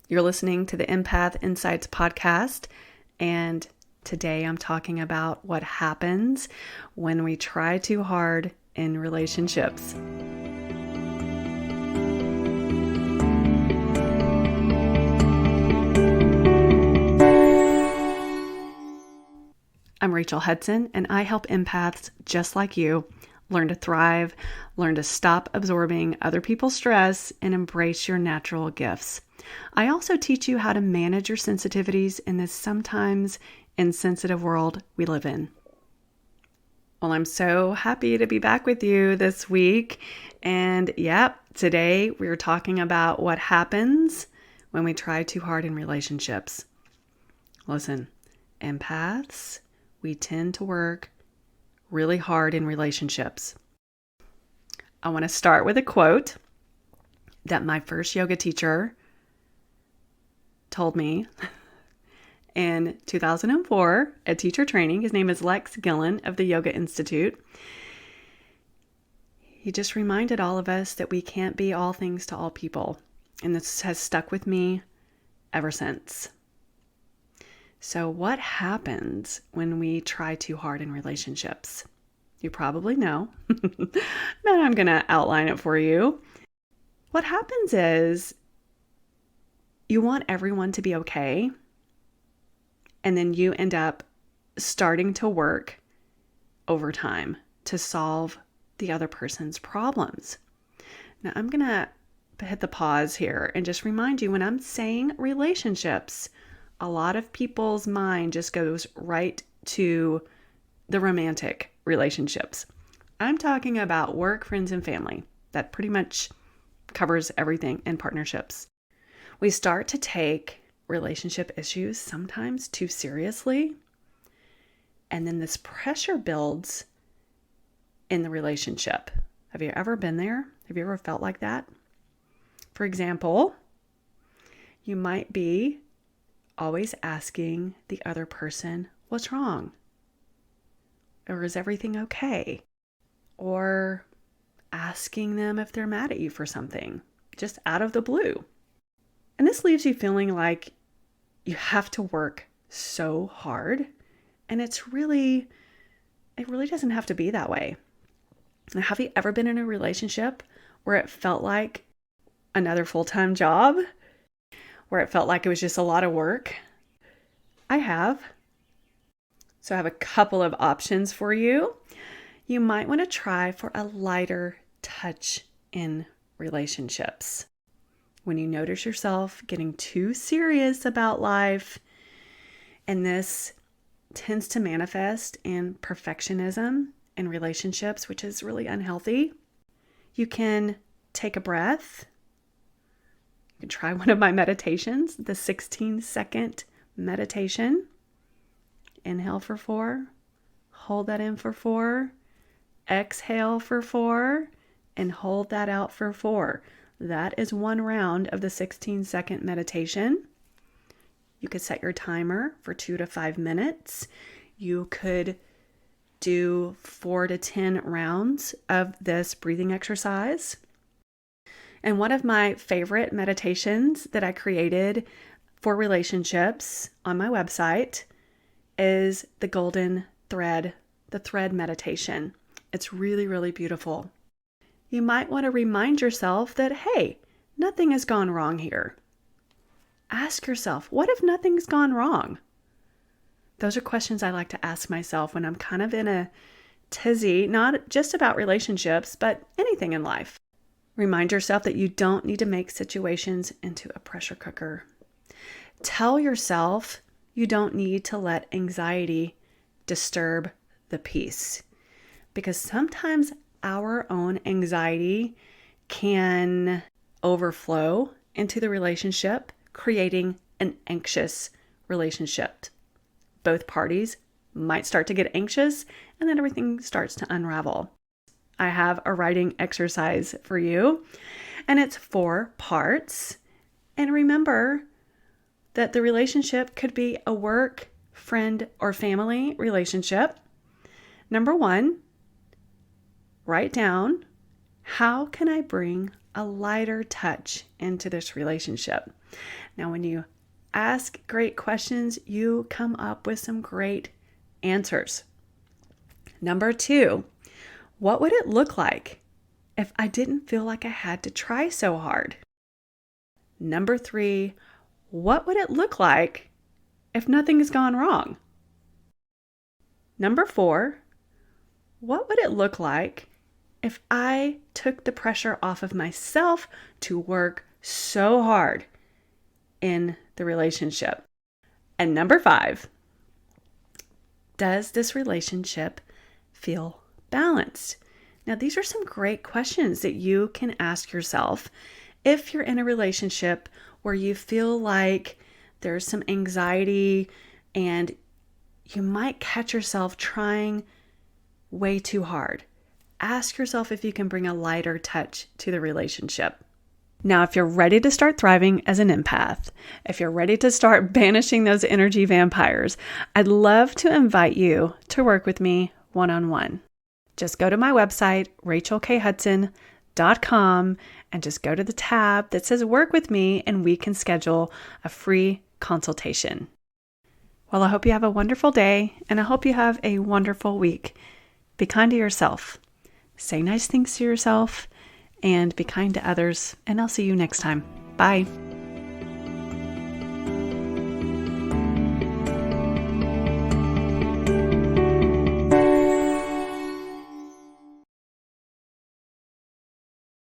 You're listening to the Empath Insights podcast, and today I'm talking about what happens when we try too hard in relationships. I'm Rachel Hudson, and I help empaths just like you learn to thrive, learn to stop absorbing other people's stress, and embrace your natural gifts. I also teach you how to manage your sensitivities in this sometimes insensitive world we live in. Well, I'm so happy to be back with you this week. And today we're talking about what happens when we try too hard in relationships. Listen, empaths, we tend to work really hard in relationships. I want to start with a quote that my first yoga teacher told me in 2004 at teacher training. His name is Lex Gillen of the Yoga Institute. He just reminded all of us that we can't be all things to all people. And this has stuck with me ever since. So what happens when we try too hard in relationships? You probably know, but I'm going to outline it for you. What happens is you want everyone to be okay, and then you end up starting to work overtime to solve the other person's problems. Now, I'm going to hit the pause here and just remind you, when I'm saying relationships, a lot of people's mind just goes right to the romantic relationships. I'm talking about work, friends, and family. That pretty much covers everything in partnerships. We start to take relationship issues sometimes too seriously, and then this pressure builds in the relationship. Have you ever been there? Have you ever felt like that? For example, you might be always asking the other person, what's wrong? Or is everything okay? Or asking them if they're mad at you for something, just out of the blue. And this leaves you feeling like you have to work so hard. And it really doesn't have to be that way. Now, have you ever been in a relationship where it felt like another full-time job? Where it felt like it was just a lot of work? I have. So I have a couple of options for you. You might want to try for a lighter touch in relationships. When you notice yourself getting too serious about life, and this tends to manifest in perfectionism in relationships, which is really unhealthy, you can take a breath. You can try one of my meditations, the 16-second meditation. Inhale for 4, hold that in for 4, exhale for 4, and hold that out for 4. That is one round of the 16-second meditation. You could set your timer for 2 to 5 minutes. You could do 4 to 10 rounds of this breathing exercise. And one of my favorite meditations that I created for relationships on my website is the golden thread, the thread meditation. It's really, really beautiful. You might want to remind yourself that, hey, nothing has gone wrong here. Ask yourself, what if nothing's gone wrong? Those are questions I like to ask myself when I'm kind of in a tizzy, not just about relationships, but anything in life. Remind yourself that you don't need to make situations into a pressure cooker. Tell yourself you don't need to let anxiety disturb the peace, because sometimes our own anxiety can overflow into the relationship, creating an anxious relationship. Both parties might start to get anxious, and then everything starts to unravel. I have a writing exercise for you, and it's 4 parts. And remember that the relationship could be a work, friend, or family relationship. Number 1, write down, how can I bring a lighter touch into this relationship. Now, when you ask great questions, you come up with some great answers. Number 2, what would it look like if I didn't feel like I had to try so hard? Number 3, what would it look like if nothing has gone wrong? Number 4, what would it look like if I took the pressure off of myself to work so hard in the relationship? And number 5, does this relationship feel balanced? Now, these are some great questions that you can ask yourself if you're in a relationship where you feel like there's some anxiety and you might catch yourself trying way too hard. Ask yourself if you can bring a lighter touch to the relationship. Now, if you're ready to start thriving as an empath, if you're ready to start banishing those energy vampires, I'd love to invite you to work with me one-on-one. Just go to my website, rachelkhudson.com, and just go to the tab that says work with me, and we can schedule a free consultation. Well, I hope you have a wonderful day, and I hope you have a wonderful week. Be kind to yourself. Say nice things to yourself, and be kind to others, and I'll see you next time. Bye.